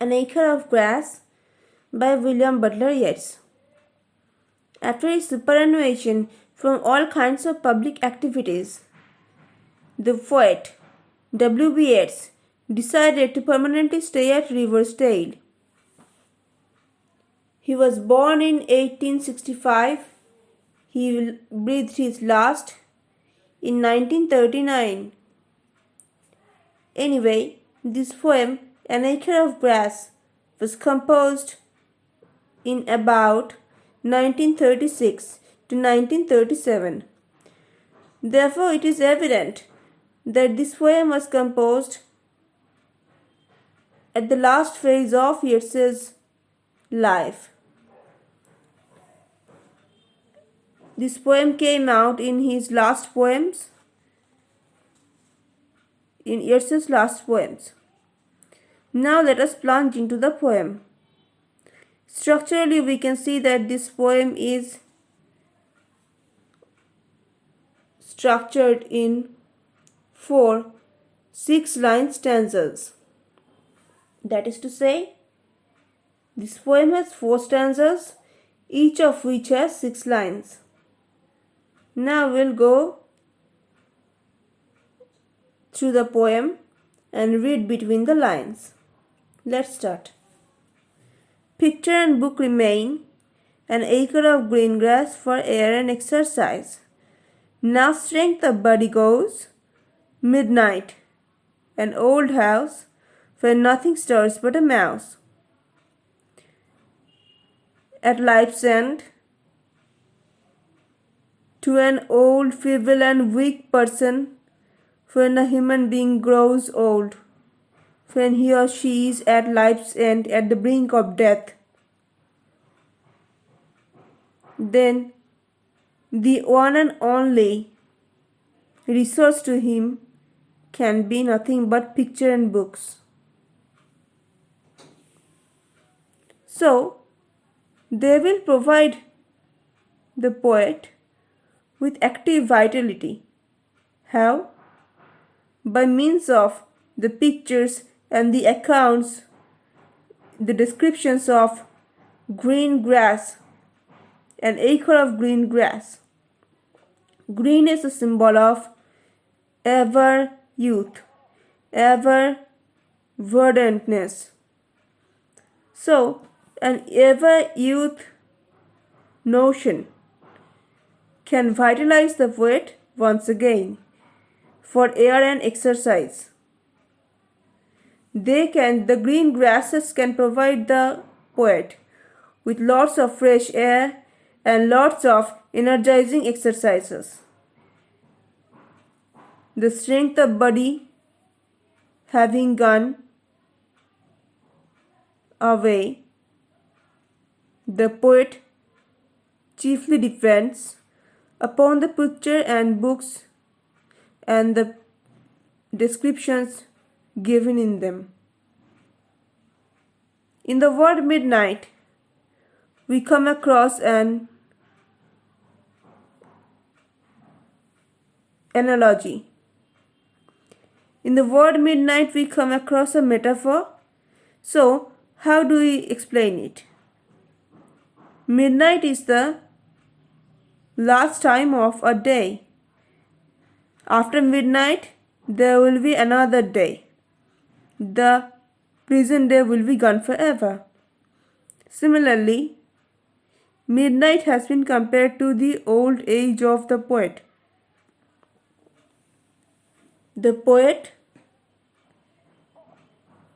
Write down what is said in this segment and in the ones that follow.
An Acre of Grass by William Butler Yeats. After his superannuation from all kinds of public activities, the poet W.B. Yeats decided to permanently stay at Riversdale. He was born in 1865. He breathed his last in 1939. Anyway, this poem, An Acre of Grass, was composed in about 1936 to 1937. Therefore, it is evident that this poem was composed at the last phase of Yeats's life. This poem came out in his last poems, in Yeats's last poems. Now let us plunge into the poem. Structurally, we can see that this poem is structured in 4 6-line stanzas. That is to say, this poem has 4 stanzas, each of which has 6 lines. Now we'll go through the poem and read between the lines. Let's start. Picture and book remain, an acre of green grass for air and exercise. Now strength of body goes, midnight, an old house where nothing stirs but a mouse. At life's end, to an old, feeble and weak person, when a human being grows old, when he or she is at life's end, at the brink of death, then the one and only resource to him can be nothing but picture and books. So, they will provide the poet with active vitality. How? By means of the pictures and the accounts, the descriptions of green grass, an acre of green grass. Green is a symbol of ever youth, ever verdantness. So, an ever youth notion can vitalize the poet once again for air and exercise. The green grasses can provide the poet with lots of fresh air and lots of energizing exercises. The strength of body having gone away, the poet chiefly depends upon the picture and books and the descriptions given in them. In the word midnight, we come across an analogy. In the word midnight, we come across a metaphor. So, how do we explain it? Midnight is the last time of a day. After midnight, there will be another day. The present day will be gone forever. Similarly, midnight has been compared to the old age of the poet. The poet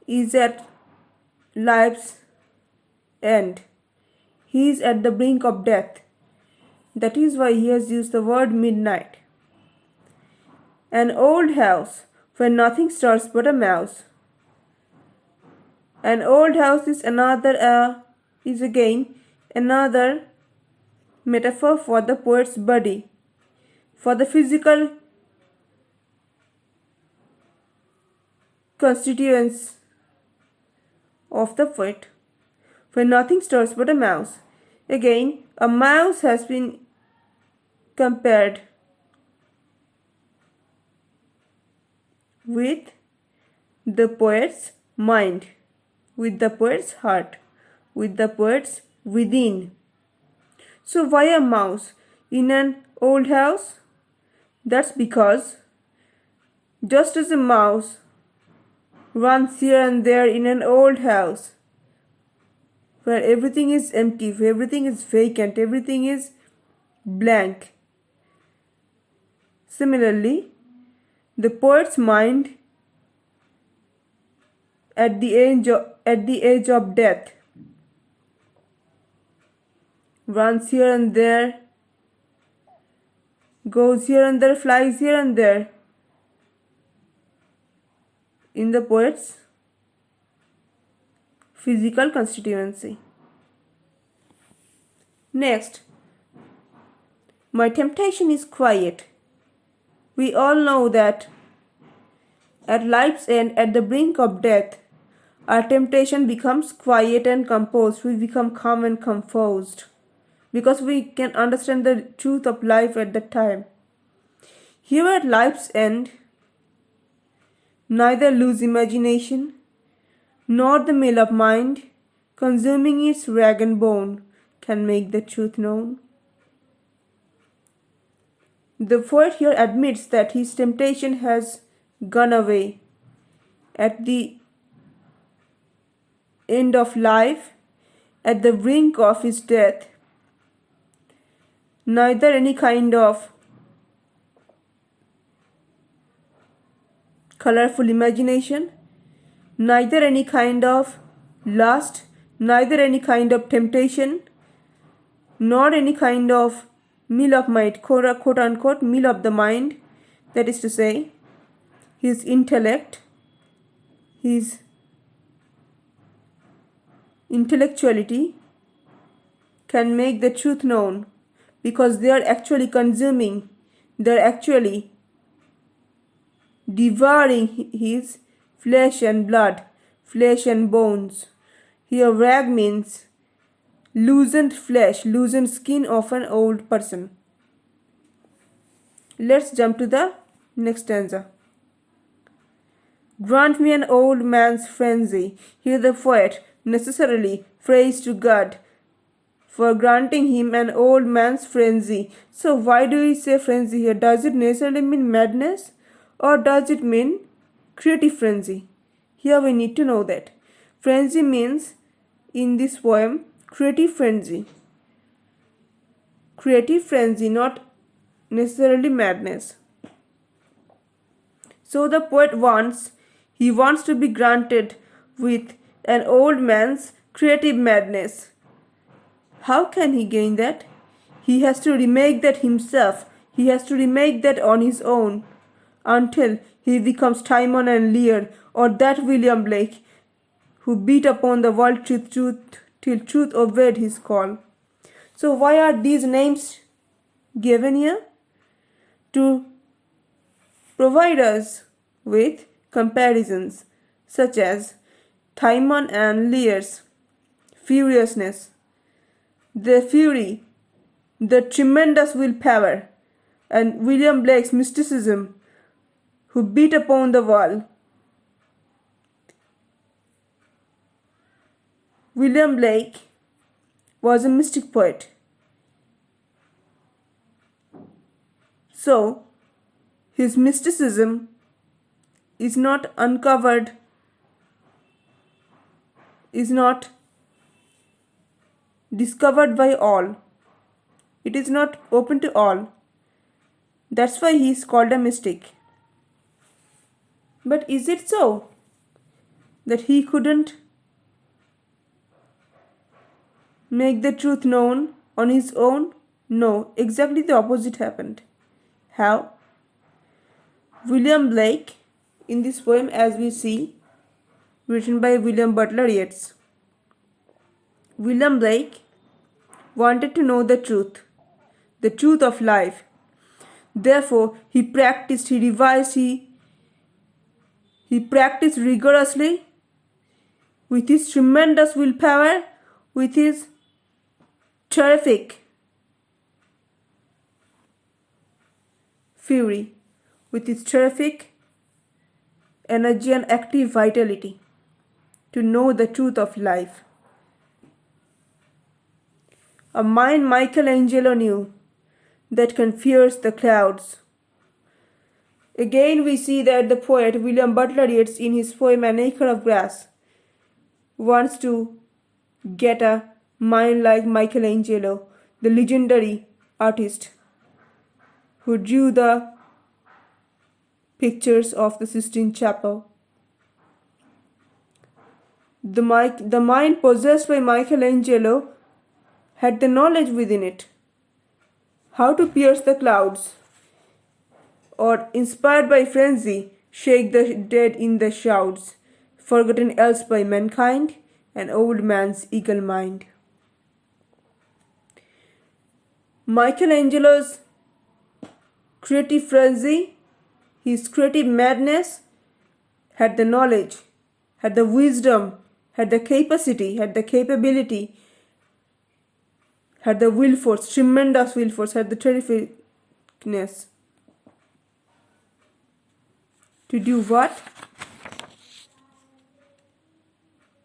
is at life's end. He is at the brink of death. That is why he has used the word midnight. An old house where nothing stirs but a mouse. An old house is again another metaphor for the poet's body, for the physical constituents of the poet, where nothing stirs but a mouse. Again, a mouse has been compared with the poet's mind. with the poet's heart, with the poet's within. So why a mouse in an old house? That's because just as a mouse runs here and there in an old house where everything is empty, where everything is vacant, everything is blank. Similarly, the poet's mind at the edge of death runs here and there, goes here and there, flies here and there in the poet's physical constituency. Next, my temptation is quiet. We all know that at life's end, at the brink of death, our temptation becomes quiet and composed. We become calm and composed because we can understand the truth of life at that time. Here at life's end, neither loose imagination nor the mill of mind, consuming its rag and bone, can make the truth known. The poet here admits that his temptation has gone away. At the end of life, at the brink of his death, neither any kind of colorful imagination, neither any kind of lust, neither any kind of temptation, nor any kind of mill of mind, quote unquote, mill of the mind, that is to say, his intellect, his intellectuality can make the truth known, because they are actually consuming, they are actually devouring his flesh and blood, flesh and bones. Here rag means loosened flesh, loosened skin of an old person. Let's jump to the next stanza. Grant me an old man's frenzy. Here the poet necessarily prays to God for granting him an old man's frenzy. So why do we say frenzy here? Does it necessarily mean madness, or does it mean creative frenzy? Here we need to know that. Frenzy means, in this poem, creative frenzy. Creative frenzy, not necessarily madness. So the poet wants to be granted with an old man's creative madness. How can he gain that? He has to remake that himself. He has to remake that on his own until he becomes Timon and Lear, or that William Blake who beat upon the world till truth obeyed his call. So why are these names given here? To provide us with comparisons such as Timon and Lear's furiousness, the fury, the tremendous willpower, and William Blake's mysticism, who beat upon the wall. William Blake was a mystic poet. So, his mysticism is not uncovered, is not discovered by all. It is not open to all. That's why he is called a mystic. But is it so that he couldn't make the truth known on his own? No, exactly the opposite happened. How? William Blake, in this poem, as we see, written by William Butler Yeats, William Blake wanted to know the truth of life. Therefore, he practiced, he revised, he practiced rigorously with his tremendous willpower, with his terrific fury, with his terrific energy and active vitality. to know the truth of life. A mind Michelangelo knew that can pierce the clouds. Again we see that the poet William Butler Yeats in his poem An Acre of Grass wants to get a mind like Michelangelo, the legendary artist who drew the pictures of the Sistine Chapel. The mind possessed by Michelangelo had the knowledge within it how to pierce the clouds, or inspired by frenzy, shake the dead in the shrouds, forgotten else by mankind, an old man's eagle mind. Michelangelo's creative frenzy, his creative madness, had the knowledge, had the wisdom, had the capacity, had the capability, had the will force, tremendous will force, had the terrificness to do what?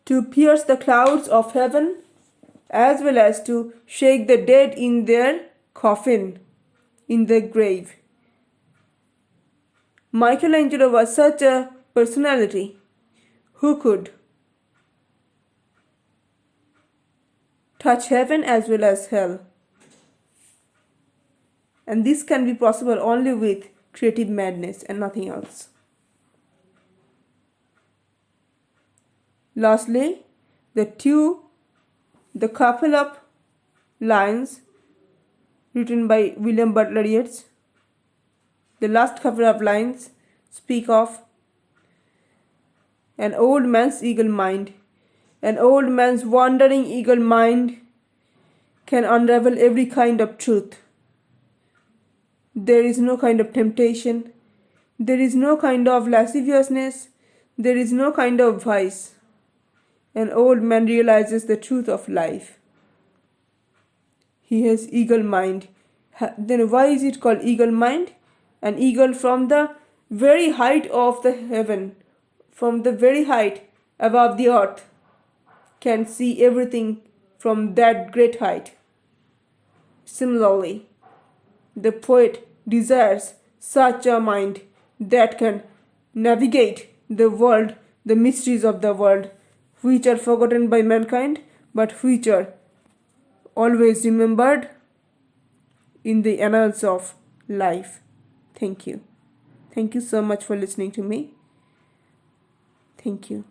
To pierce the clouds of heaven, as well as to shake the dead in their coffin, in their grave. Michelangelo was such a personality who could touch heaven as well as hell. And this can be possible only with creative madness and nothing else. Lastly, the couple of lines written by William Butler Yeats, the last couple of lines speak of an old man's eagle mind. An old man's wandering eagle mind can unravel every kind of truth. There is no kind of temptation. There is no kind of lasciviousness. There is no kind of vice. An old man realizes the truth of life. He has eagle mind. Then why is it called eagle mind? An eagle from the very height of the heaven, from the very height above the earth, can see everything from that great height. Similarly, the poet desires such a mind that can navigate the world, the mysteries of the world, which are forgotten by mankind, but which are always remembered in the annals of life. Thank you. Thank you so much for listening to me. Thank you.